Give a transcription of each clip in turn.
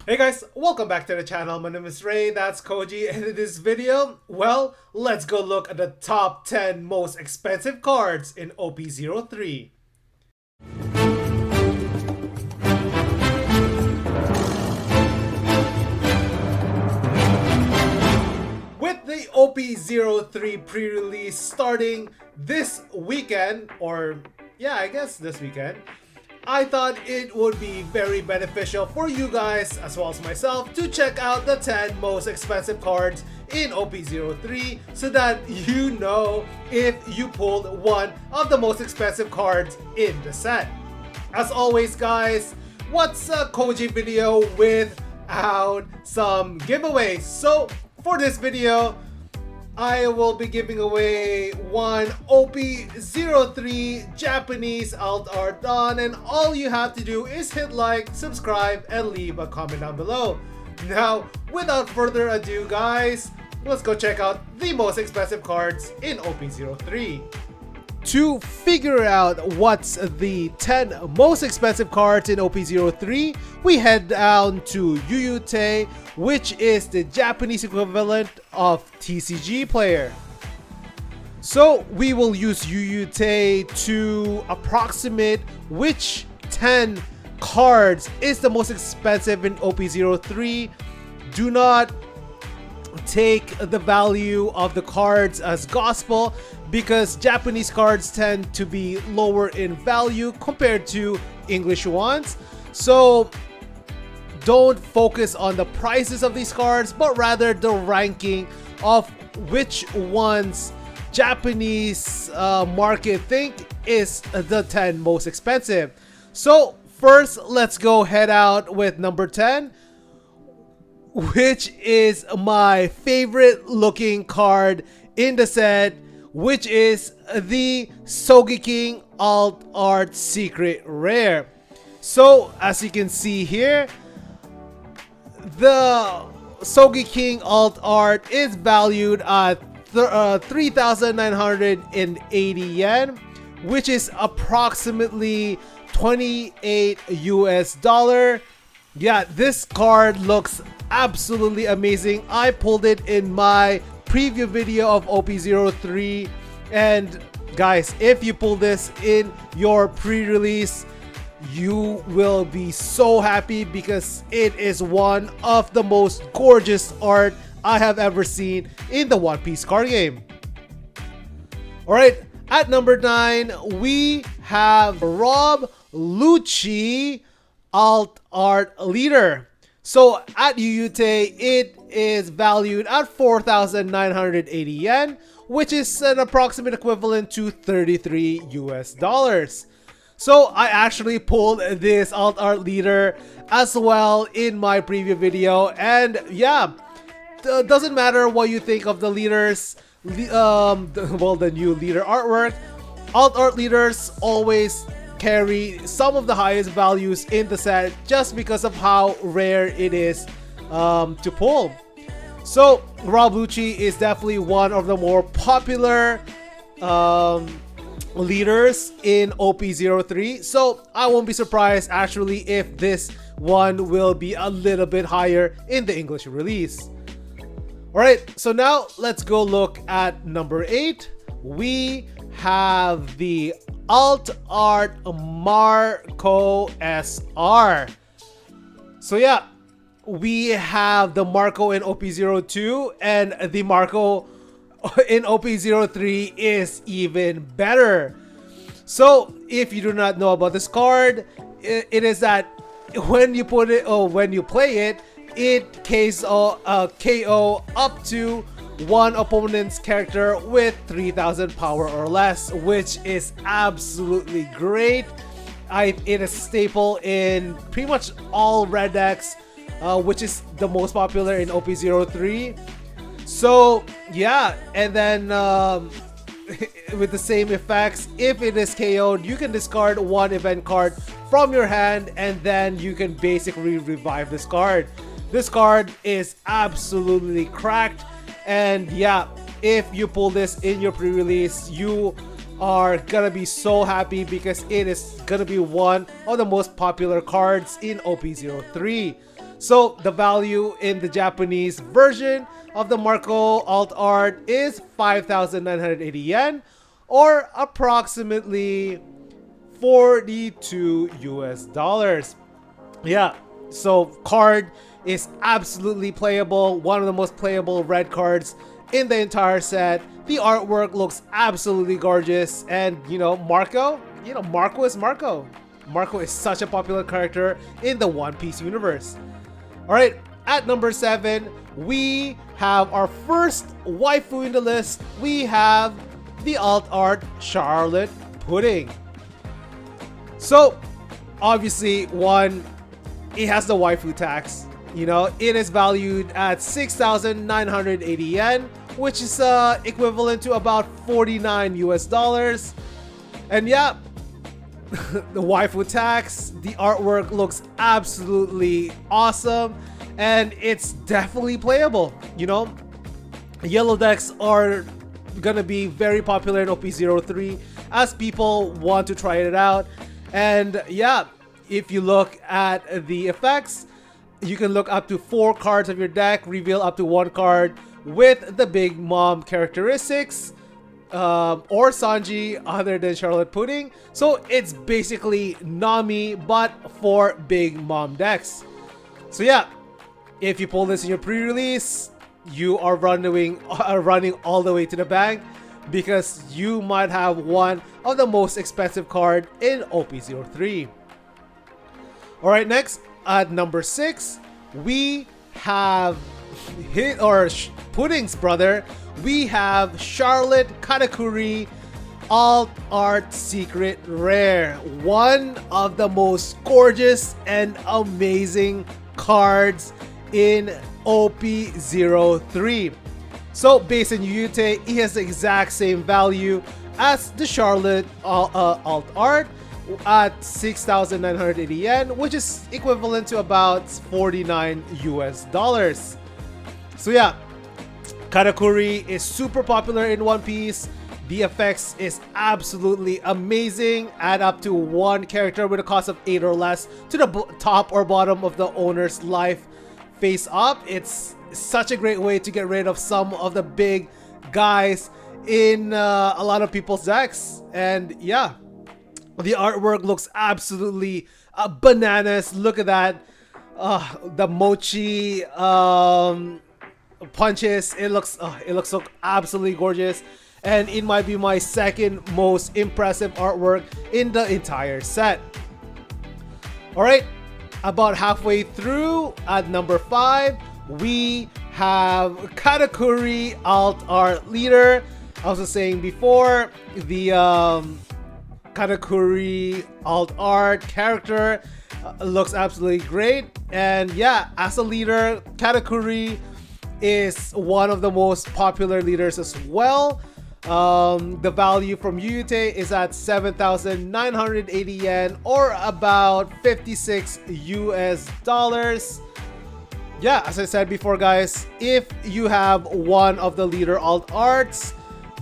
Hey guys, welcome back to the channel. My name is Ray, that's Koji, and in this video, well, let's go look at the top 10 most expensive cards in OP-03. With the OP-03 pre-release starting this weekend, or yeah, I guess this weekend, I thought it would be very beneficial for you guys, as well as myself, to check out the 10 most expensive cards in OP-03 so that you know if you pulled one of the most expensive cards in the set. As always guys, what's a Koji video without some giveaways? So for this video, I will be giving away one OP-03 Japanese alt art don, and all you have to do is hit like, subscribe, and leave a comment down below. Now, without further ado guys, let's go check out the most expensive cards in OP-03. To figure out what's the 10 most expensive cards in OP-03, we head down to Yuyute, which is the Japanese equivalent of TCG player. So we will use Yuyute to approximate which 10 cards is the most expensive in OP-03. Do not take the value of the cards as gospel, because Japanese cards tend to be lower in value compared to English ones. So don't focus on the prices of these cards, but rather the ranking of which ones Japanese market think is the 10 most expensive. So first, let's go head out with number 10, which is my favorite looking card in the set, which is the Sogeking Alt Art Secret Rare. So as you can see here, the Sogeking Alt Art is valued at 3,980 yen, which is approximately 28 US dollar. Yeah, this card looks absolutely amazing. I pulled it in my preview video of OP-03, and guys, if you pull this in your pre-release, you will be so happy because it is one of the most gorgeous art I have ever seen in the One Piece card game. Alright, at number 9 we have Rob Lucci Alt Art Leader. So at Yuyute, it is valued at 4,980 yen, which is an approximate equivalent to 33 US dollars. So I actually pulled this alt art leader as well in my preview video, and yeah, doesn't matter what you think of the leaders, the new leader artwork, alt art leaders always carry some of the highest values in the set just because of how rare it is to pull. So Rob Lucci is definitely one of the more popular leaders in OP-03, so I won't be surprised actually if this one will be a little bit higher in the English release. Alright, so now let's go look at number 8. We have the Alt Art Marco SR. So yeah, we have the Marco in OP-02, and the Marco in OP-03 is even better. So if you do not know about this card, it is that when you put it, or when you play it, it KO up to one opponent's character with 3,000 power or less, which is absolutely great. It is a staple in pretty much all red decks, which is the most popular in OP-03. So yeah, and then with the same effects, if it is KO'd, you can discard one event card from your hand, and then you can basically revive this card. This card is absolutely cracked. And yeah, if you pull this in your pre-release, you are gonna be so happy because it is gonna be one of the most popular cards in OP-03. So the value in the Japanese version of the Marco alt art is 5,980 yen, or approximately 42 US dollars. Yeah, so card is absolutely playable, one of the most playable red cards in the entire set. The artwork looks absolutely gorgeous, and Marco is Marco. Marco is such a popular character in the One Piece universe. Alright, at number 7, we have our first waifu in the list. We have the alt art Charlotte Pudding. So, obviously, one, it has the waifu tax. It is valued at 6,980 yen, which is equivalent to about 49 US dollars. And yeah, the waifu tax, the artwork looks absolutely awesome, and it's definitely playable. Yellow decks are gonna be very popular in OP-03 as people want to try it out. And yeah, if you look at the effects, you can look up to 4 cards of your deck, reveal up to 1 card with the Big Mom characteristics, or Sanji other than Charlotte Pudding. So it's basically Nami but for Big Mom decks. So yeah, if you pull this in your pre-release, you are running all the way to the bank, because you might have one of the most expensive card in OP-03. Alright, next at number 6, we have Pudding's brother. We have Charlotte Katakuri Alt Art Secret Rare, one of the most gorgeous and amazing cards in OP-03. So based on Yuyute, it has the exact same value as the Charlotte alt art at 6,980 yen, which is equivalent to about 49 US dollars. So yeah, Katakuri is super popular in One Piece. The effects is absolutely amazing. Add up to 1 character with a cost of 8 or less to the top or bottom of the owner's life face up. It's such a great way to get rid of some of the big guys in a lot of people's decks. And yeah, the artwork looks absolutely bananas. Look at that. The mochi punches. It looks so absolutely gorgeous. And it might be my second most impressive artwork in the entire set. Alright, about halfway through at number 5, we have Katakuri Alt Art Leader. I was saying before, the Katakuri Alt Art character looks absolutely great. And yeah, as a leader, Katakuri is one of the most popular leaders as well. The value from Yuyute is at 7,980 yen, or about 56 US dollars. Yeah, as I said before, guys, if you have one of the leader alt arts,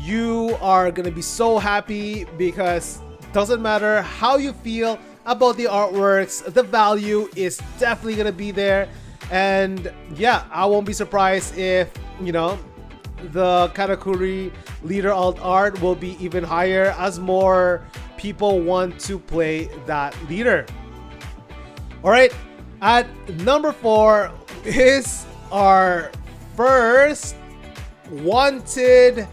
you are gonna be so happy, because doesn't matter how you feel about the artworks, the value is definitely gonna be there. And yeah, I won't be surprised if the Katakuri leader alt art will be even higher as more people want to play that leader. Alright, at number 4 is our first wanted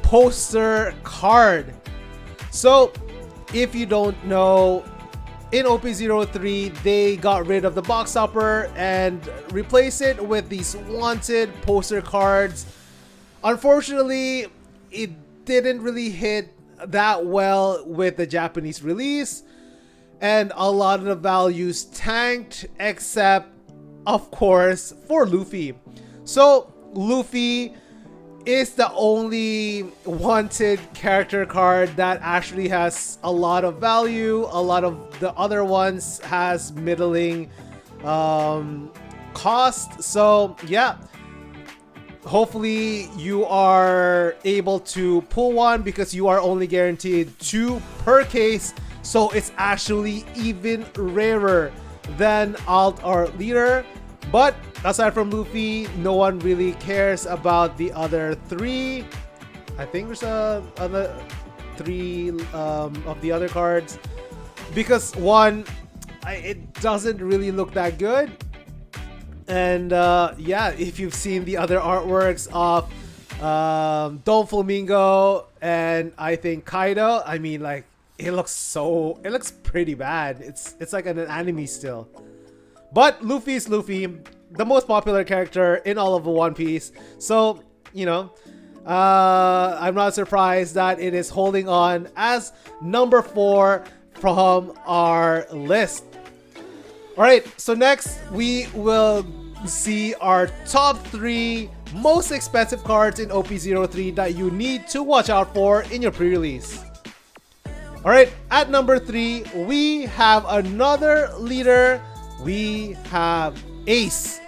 poster card. So if you don't know, in OP-03 they got rid of the box topper and replaced it with these wanted poster cards. Unfortunately, it didn't really hit that well with the Japanese release, and a lot of the values tanked, except of course for Luffy. So Luffy is the only wanted character card that actually has a lot of value. A lot of the other ones has middling cost. So yeah, hopefully you are able to pull one, because you are only guaranteed 2 per case. So it's actually even rarer than alt art leader. But aside from Luffy, no one really cares about the other three. I think there's other three of the other cards, because one, it doesn't really look that good. And yeah, if you've seen the other artworks of Don Flamingo and I think Kaido, I mean, like, it looks pretty bad. It's like an anime still. But Luffy is Luffy, the most popular character in all of One Piece. So, you know, I'm not surprised that it is holding on as number 4 from our list. Alright, so next we will see our top 3 most expensive cards in OP-03 that you need to watch out for in your pre-release. Alright, at number 3, we have another leader. We have Ace.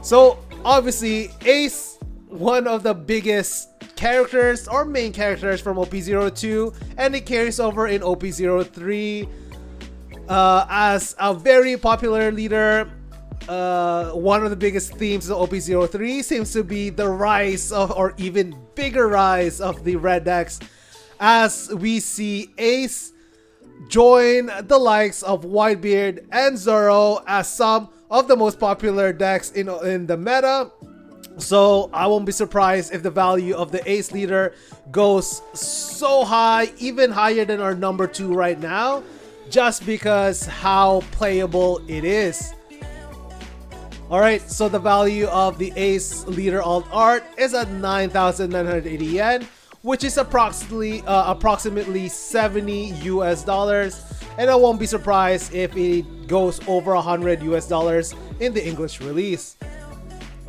So obviously Ace, one of the biggest characters or main characters from OP-02, and it carries over in OP-03 as a very popular leader. One of the biggest themes of OP-03 seems to be the rise of, or even bigger rise of, the red decks, as we see Ace join the likes of Whitebeard and Zoro as some of the most popular decks in the meta. So I won't be surprised if the value of the Ace leader goes so high, even higher than our number 2 right now, just because how playable it is. Alright, so the value of the Ace leader alt art is at 9,980 yen, which is approximately 70 US dollars, and I won't be surprised if it goes over 100 US dollars in the English release.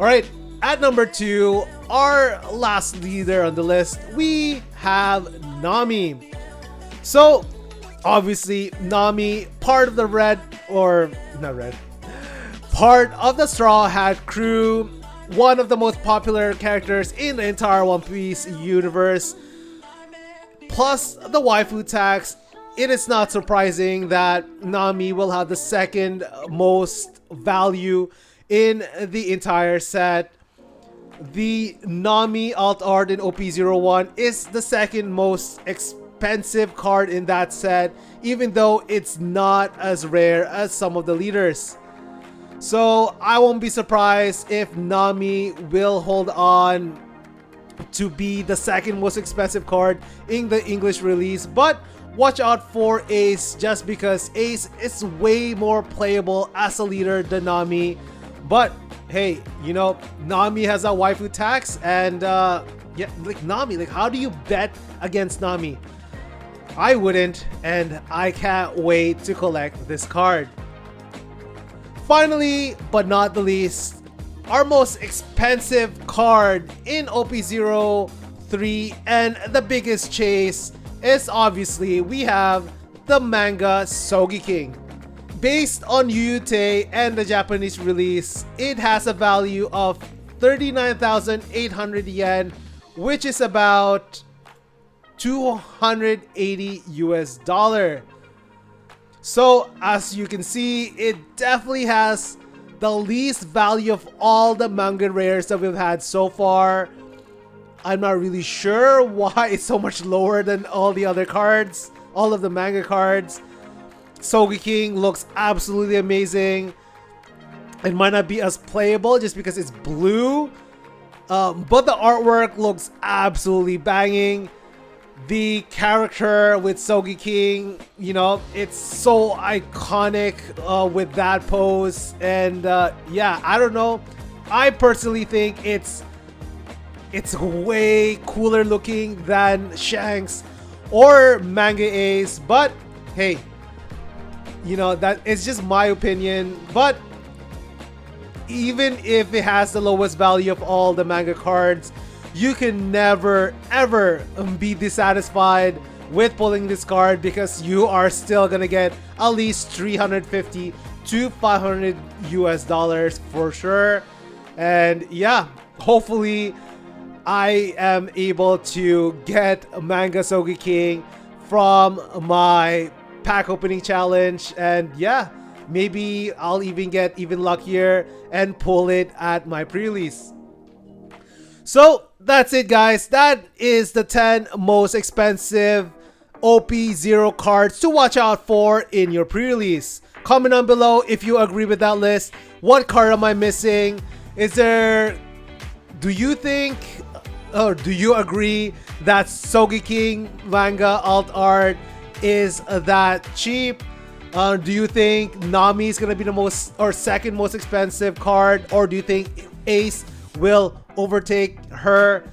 Alright, at number 2, our last leader on the list, we have Nami. So obviously Nami, part of the part of the Straw Hat crew, one of the most popular characters in the entire One Piece universe. Plus the waifu tax, it is not surprising that Nami will have the second most value in the entire set. The Nami alt art in OP-01 is the second most expensive card in that set, even though it's not as rare as some of the leaders. So I won't be surprised if Nami will hold on to be the second most expensive card in the English release. But watch out for Ace, just because Ace is way more playable as a leader than Nami. But hey, you know, Nami has a waifu tax, and yeah, like Nami, like, how do you bet against Nami? I wouldn't, and I can't wait to collect this card. Finally, but not the least, our most expensive card in OP-03 and the biggest chase is obviously we have the manga Sogeking. Based on Yuyute and the Japanese release, it has a value of 39,800 yen, which is about 280 US dollar. So as you can see, it definitely has the least value of all the manga rares that we've had so far. I'm not really sure why it's so much lower than all the other cards, all of the manga cards. Sogeking looks absolutely amazing. It might not be as playable just because it's blue, but the artwork looks absolutely banging. The character with Sogeking, you know, it's so iconic with that pose, and yeah, I don't know. I personally think it's way cooler looking than Shanks or Manga Ace, but hey, you know, that is just my opinion. But even if it has the lowest value of all the manga cards, you can never ever be dissatisfied with pulling this card, because you are still gonna get at least 350 to 500 US dollars for sure. And yeah, hopefully I am able to get manga Sogeking from my pack opening challenge, and yeah, Maybe I'll even get even luckier and pull it at my pre-release. So that's it, guys. That is the 10 most expensive OP-0 cards to watch out for in your pre-release. Comment down below if you agree with that list. What card am I missing? Do you think, or do you agree that Sogeking manga alt art is that cheap? Do you think Nami is gonna be the most or second most expensive card, or do you think Ace will overtake her?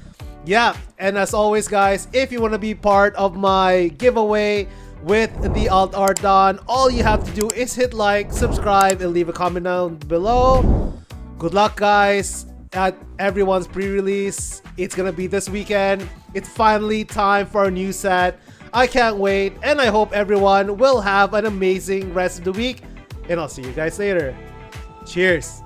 Yeah, and as always, guys, if you want to be part of my giveaway with the alt art done, all you have to do is hit like, subscribe, and leave a comment down below. Good luck, guys, at everyone's pre-release. It's gonna be this weekend. It's finally time for a new set. I can't wait, and I hope everyone will have an amazing rest of the week, and I'll see you guys later. Cheers.